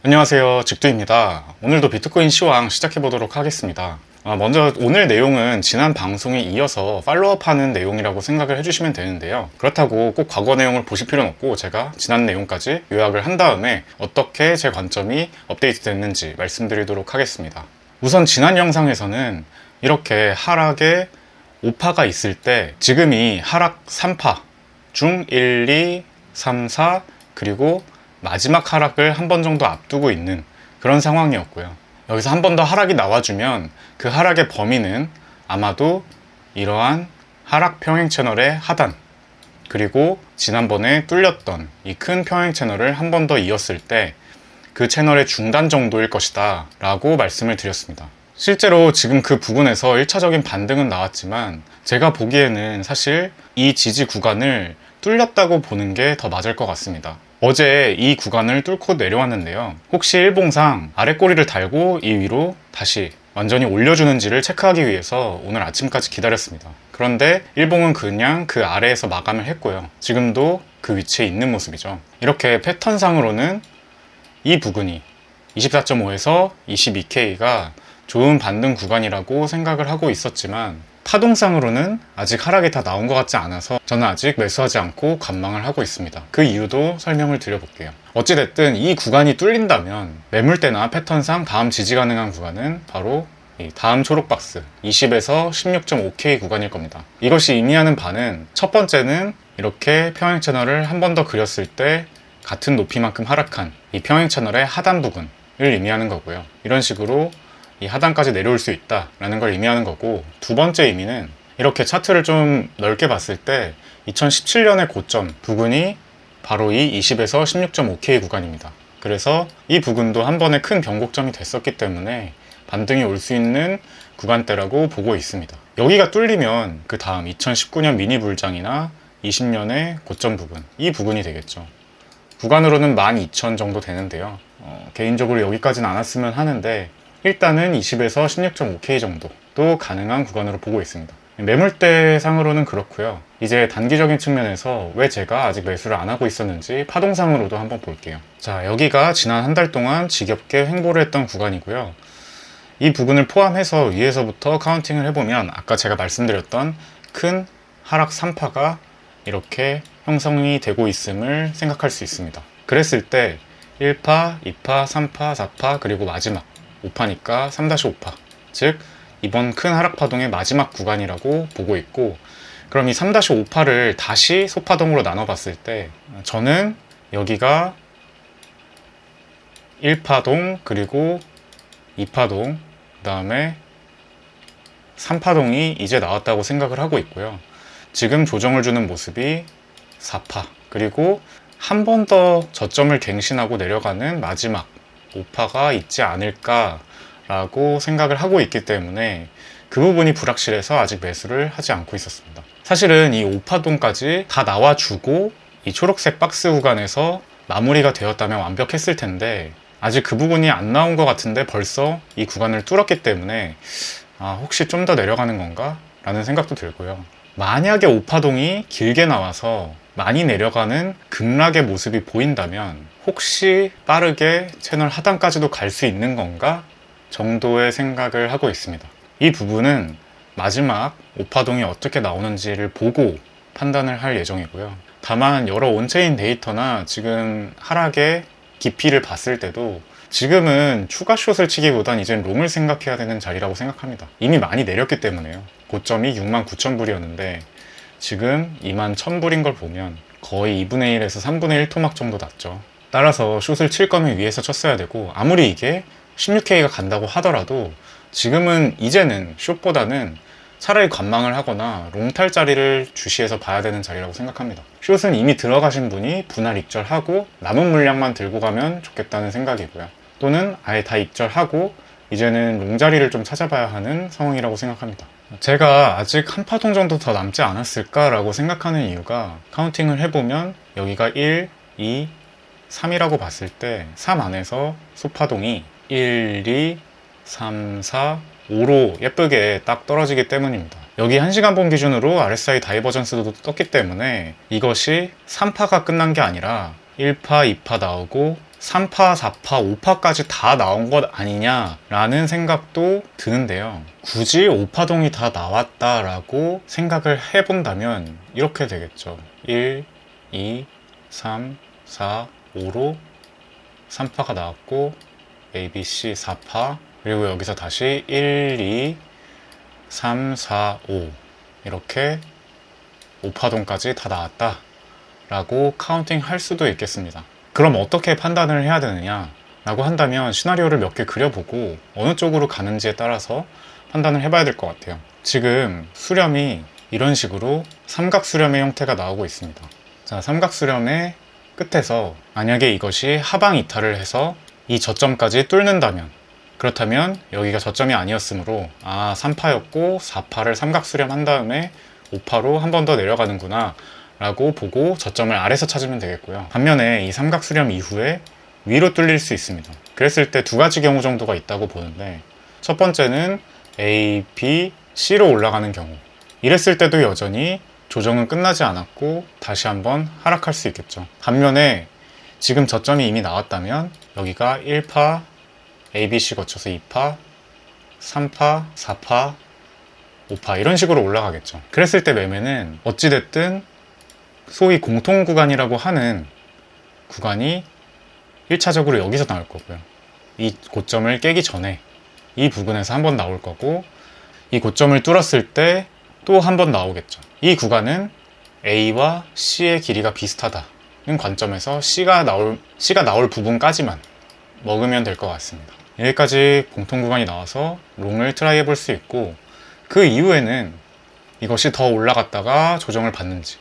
안녕하세요, 직두입니다. 오늘도 비트코인 시황 시작해보도록 하겠습니다. 먼저 오늘 내용은 지난 방송에 이어서 팔로우업하는 내용이라고 생각을 해주시면 되는데요. 그렇다고 꼭 과거 내용을 보실 필요는 없고 제가 지난 내용까지 요약을 한 다음에 어떻게 제 관점이 업데이트 됐는지 말씀드리도록 하겠습니다. 우선 지난 영상에서는 이렇게 하락에 5파가 있을 때 지금이 하락 3파 중 1, 2, 3, 4 그리고 마지막 하락을 한 번 정도 앞두고 있는 그런 상황이었고요. 여기서 한 번 더 하락이 나와주면 그 하락의 범위는 아마도 이러한 하락 평행 채널의 하단 그리고 지난번에 뚫렸던 이 큰 평행 채널을 한 번 더 이었을 때 그 채널의 중단 정도일 것이다 라고 말씀을 드렸습니다. 실제로 지금 그 부분에서 1차적인 반등은 나왔지만 제가 보기에는 사실 이 지지 구간을 뚫렸다고 보는 게 더 맞을 것 같습니다. 어제 이 구간을 뚫고 내려왔는데요. 혹시 일봉상 아래 꼬리를 달고 이 위로 다시 완전히 올려주는지를 체크하기 위해서 오늘 아침까지 기다렸습니다. 그런데 일봉은 그냥 그 아래에서 마감을 했고요. 지금도 그 위치에 있는 모습이죠. 이렇게 패턴상으로는 이 부근이 24.5에서 22K가 좋은 반등 구간이라고 생각을 하고 있었지만 파동상으로는 아직 하락이 다 나온 것 같지 않아서 저는 아직 매수하지 않고 관망을 하고 있습니다. 그 이유도 설명을 드려볼게요. 어찌됐든 이 구간이 뚫린다면 매물대나 패턴상 다음 지지 가능한 구간은 바로 이 다음 초록박스 20에서 16.5K 구간일 겁니다. 이것이 의미하는 바는 첫 번째는 이렇게 평행 채널을 한 번 더 그렸을 때 같은 높이만큼 하락한 이 평행 채널의 하단 부분을 의미하는 거고요. 이런 식으로 이 하단까지 내려올 수 있다라는 걸 의미하는 거고, 두 번째 의미는 이렇게 차트를 좀 넓게 봤을 때 2017년의 고점 부근이 바로 이 20에서 16.5K 구간입니다. 그래서 이 부근도 한 번에 큰 변곡점이 됐었기 때문에 반등이 올 수 있는 구간대라고 보고 있습니다. 여기가 뚫리면 그 다음 2019년 미니 불장이나 20년의 고점 부분, 이 부분이 되겠죠. 구간으로는 12,000 정도 되는데요. 개인적으로 여기까지는 안 왔으면 하는데 일단은 20에서 16.5K 정도도 가능한 구간으로 보고 있습니다. 매물대 상으로는 그렇고요. 이제 단기적인 측면에서 왜 제가 아직 매수를 안 하고 있었는지 파동상으로도 한번 볼게요. 자, 여기가 지난 한 달 동안 지겹게 횡보를 했던 구간이고요. 이 부분을 포함해서 위에서부터 카운팅을 해보면 아까 제가 말씀드렸던 큰 하락 3파가 이렇게 형성이 되고 있음을 생각할 수 있습니다. 그랬을 때 1파, 2파, 3파, 4파 그리고 마지막 5파니까 3-5파, 즉 이번 큰 하락 파동의 마지막 구간이라고 보고 있고, 그럼 이 3-5파를 다시 소파동으로 나눠 봤을 때 저는 여기가 1파동 그리고 2파동 그 다음에 3파동이 이제 나왔다고 생각을 하고 있고요. 지금 조정을 주는 모습이 4파 그리고 한 번 더 저점을 갱신하고 내려가는 마지막 5파가 있지 않을까라고 생각을 하고 있기 때문에 그 부분이 불확실해서 아직 매수를 하지 않고 있었습니다. 사실은 이 5파동까지 다 나와주고 이 초록색 박스 구간에서 마무리가 되었다면 완벽했을 텐데 아직 그 부분이 안 나온 것 같은데 벌써 이 구간을 뚫었기 때문에 혹시 좀 더 내려가는 건가? 라는 생각도 들고요. 만약에 5파동이 길게 나와서 많이 내려가는 급락의 모습이 보인다면 혹시 빠르게 채널 하단까지도 갈 수 있는 건가 정도의 생각을 하고 있습니다. 이 부분은 마지막 5파동이 어떻게 나오는지를 보고 판단을 할 예정이고요. 다만 여러 온체인 데이터나 지금 하락의 깊이를 봤을 때도 지금은 추가 숏을 치기보단 이젠 롱을 생각해야 되는 자리라고 생각합니다. 이미 많이 내렸기 때문에요. 고점이 69,000불이었는데 지금 21,000불인 걸 보면 거의 2분의 1에서 3분의 1 토막 정도 났죠. 따라서 숏을 칠 거면 위에서 쳤어야 되고, 아무리 이게 16K가 간다고 하더라도 지금은 이제는 숏보다는 차라리 관망을 하거나 롱탈 자리를 주시해서 봐야 되는 자리라고 생각합니다. 숏은 이미 들어가신 분이 분할 익절하고 남은 물량만 들고 가면 좋겠다는 생각이고요. 또는 아예 다 익절하고 이제는 롱 자리를 좀 찾아봐야 하는 상황이라고 생각합니다. 제가 아직 한 파동 정도 더 남지 않았을까라고 생각하는 이유가, 카운팅을 해보면 여기가 1, 2, 3이라고 봤을 때 3 안에서 소파동이 1, 2, 3, 4, 5로 예쁘게 딱 떨어지기 때문입니다. 여기 1시간봉 기준으로 RSI 다이버전스도 떴기 때문에 이것이 3파가 끝난 게 아니라 1파, 2파 나오고 3파, 4파, 5파까지 다 나온 것 아니냐라는 생각도 드는데요. 굳이 5파동이 다 나왔다라고 생각을 해본다면 이렇게 되겠죠. 1, 2, 3, 4, 5로 3파가 나왔고 A, B, C 4파, 그리고 여기서 다시 1, 2, 3, 4, 5 이렇게 5파동까지 다 나왔다 라고 카운팅 할 수도 있겠습니다. 그럼 어떻게 판단을 해야 되느냐 라고 한다면 시나리오를 몇 개 그려보고 어느 쪽으로 가는지에 따라서 판단을 해봐야 될 것 같아요. 지금 수렴이 이런 식으로 삼각 수렴의 형태가 나오고 있습니다. 자, 삼각 수렴의 끝에서 만약에 이것이 하방 이탈을 해서 이 저점까지 뚫는다면, 그렇다면 여기가 저점이 아니었으므로 3파였고 4파를 삼각 수렴한 다음에 5파로 한 번 더 내려가는구나 라고 보고 저점을 아래서 찾으면 되겠고요. 반면에 이 삼각 수렴 이후에 위로 뚫릴 수 있습니다. 그랬을 때 두 가지 경우 정도가 있다고 보는데, 첫 번째는 A, B, C로 올라가는 경우, 이랬을 때도 여전히 조정은 끝나지 않았고 다시 한번 하락할 수 있겠죠. 반면에 지금 저점이 이미 나왔다면 여기가 1파, A, B, C 거쳐서 2파, 3파, 4파, 5파 이런 식으로 올라가겠죠. 그랬을 때 매매는 어찌됐든 소위 공통 구간이라고 하는 구간이 1차적으로 여기서 나올 거고요. 이 고점을 깨기 전에 이 부근에서 한번 나올 거고, 이 고점을 뚫었을 때 또 한 번 나오겠죠. 이 구간은 A와 C의 길이가 비슷하다는 관점에서 C가 나올 부분까지만 먹으면 될 것 같습니다. 여기까지 공통 구간이 나와서 롱을 트라이 해볼 수 있고, 그 이후에는 이것이 더 올라갔다가 조정을 받는지,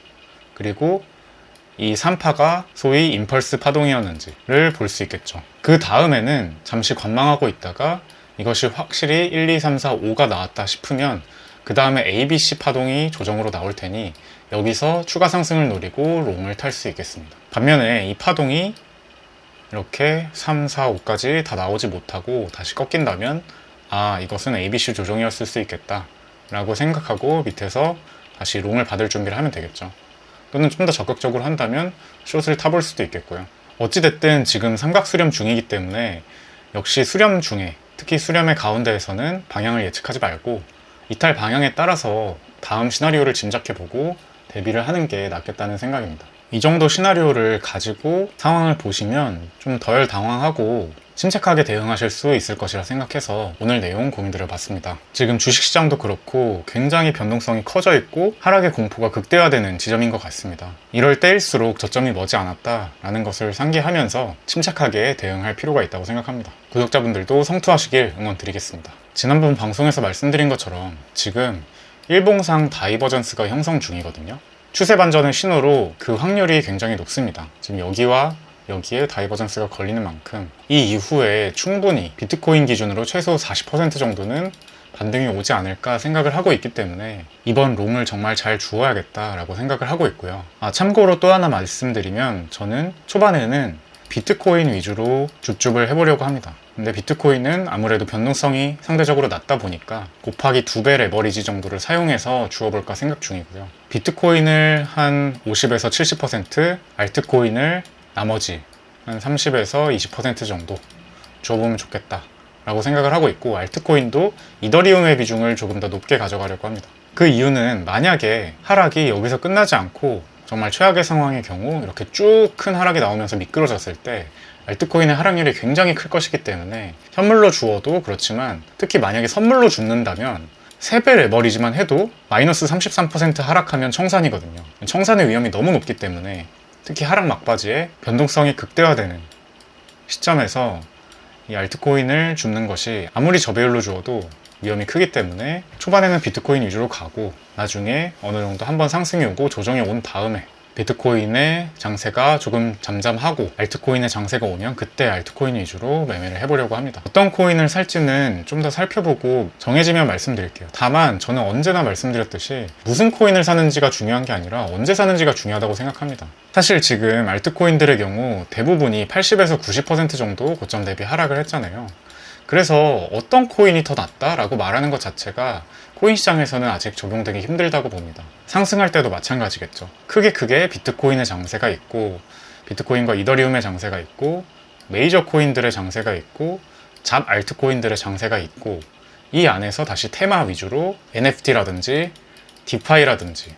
그리고 이 3파가 소위 임펄스 파동이었는지를 볼 수 있겠죠. 그 다음에는 잠시 관망하고 있다가 이것이 확실히 1, 2, 3, 4, 5가 나왔다 싶으면 그 다음에 A, B, C 파동이 조정으로 나올 테니 여기서 추가 상승을 노리고 롱을 탈 수 있겠습니다. 반면에 이 파동이 이렇게 3, 4, 5까지 다 나오지 못하고 다시 꺾인다면 이것은 A, B, C 조정이었을 수 있겠다 라고 생각하고 밑에서 다시 롱을 받을 준비를 하면 되겠죠. 또는 좀 더 적극적으로 한다면 숏을 타볼 수도 있겠고요. 어찌됐든 지금 삼각 수렴 중이기 때문에 역시 수렴 중에, 특히 수렴의 가운데에서는 방향을 예측하지 말고 이탈 방향에 따라서 다음 시나리오를 짐작해보고 대비를 하는 게 낫겠다는 생각입니다. 이 정도 시나리오를 가지고 상황을 보시면 좀 덜 당황하고 침착하게 대응하실 수 있을 것이라 생각해서 오늘 내용 공유드려 봤습니다. 지금 주식시장도 그렇고 굉장히 변동성이 커져 있고 하락의 공포가 극대화되는 지점인 것 같습니다. 이럴 때일수록 저점이 머지 않았다라는 것을 상기하면서 침착하게 대응할 필요가 있다고 생각합니다. 구독자분들도 성투하시길 응원드리겠습니다. 지난번 방송에서 말씀드린 것처럼 지금 일봉상 다이버전스가 형성 중이거든요. 추세 반전의 신호로 그 확률이 굉장히 높습니다. 지금 여기와 여기에 다이버전스가 걸리는 만큼 이 이후에 충분히 비트코인 기준으로 최소 40% 정도는 반등이 오지 않을까 생각을 하고 있기 때문에 이번 롱을 정말 잘 주어야겠다라고 생각을 하고 있고요. 참고로 또 하나 말씀드리면 저는 초반에는 비트코인 위주로 줍줍을 해보려고 합니다. 근데 비트코인은 아무래도 변동성이 상대적으로 낮다 보니까 곱하기 2배 레버리지 정도를 사용해서 주어볼까 생각 중이고요. 비트코인을 한 50에서 70%, 알트코인을 나머지 한 30에서 20% 정도 줘보면 좋겠다 라고 생각을 하고 있고, 알트코인도 이더리움의 비중을 조금 더 높게 가져가려고 합니다. 그 이유는 만약에 하락이 여기서 끝나지 않고 정말 최악의 상황의 경우 이렇게 쭉 큰 하락이 나오면서 미끄러졌을 때 알트코인의 하락률이 굉장히 클 것이기 때문에 현물로 주어도 그렇지만 특히 만약에 선물로 줍는다면 3배 레버리지만 해도 마이너스 33% 하락하면 청산이거든요. 청산의 위험이 너무 높기 때문에 특히 하락 막바지에 변동성이 극대화되는 시점에서 이 알트코인을 줍는 것이 아무리 저배율로 주어도 위험이 크기 때문에 초반에는 비트코인 위주로 가고 나중에 어느 정도 한번 상승이 오고 조정이 온 다음에 비트코인의 장세가 조금 잠잠하고 알트코인의 장세가 오면 그때 알트코인 위주로 매매를 해보려고 합니다. 어떤 코인을 살지는 좀 더 살펴보고 정해지면 말씀드릴게요. 다만 저는 언제나 말씀드렸듯이 무슨 코인을 사는지가 중요한 게 아니라 언제 사는지가 중요하다고 생각합니다. 사실 지금 알트코인들의 경우 대부분이 80에서 90% 정도 고점 대비 하락을 했잖아요. 그래서 어떤 코인이 더 낫다라고 말하는 것 자체가 코인 시장에서는 아직 적용되기 힘들다고 봅니다. 상승할 때도 마찬가지겠죠. 크게 비트코인의 장세가 있고 비트코인과 이더리움의 장세가 있고 메이저 코인들의 장세가 있고 잡 알트코인들의 장세가 있고 이 안에서 다시 테마 위주로 NFT라든지 디파이라든지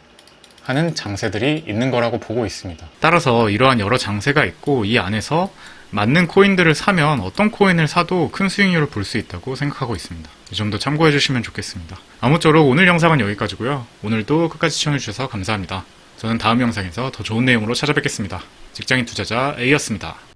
하는 장세들이 있는 거라고 보고 있습니다. 따라서 이러한 여러 장세가 있고 이 안에서 맞는 코인들을 사면 어떤 코인을 사도 큰 수익률을 볼 수 있다고 생각하고 있습니다. 이 점도 참고해 주시면 좋겠습니다. 아무쪼록 오늘 영상은 여기까지고요. 오늘도 끝까지 시청해 주셔서 감사합니다. 저는 다음 영상에서 더 좋은 내용으로 찾아뵙겠습니다. 직장인 투자자 A였습니다.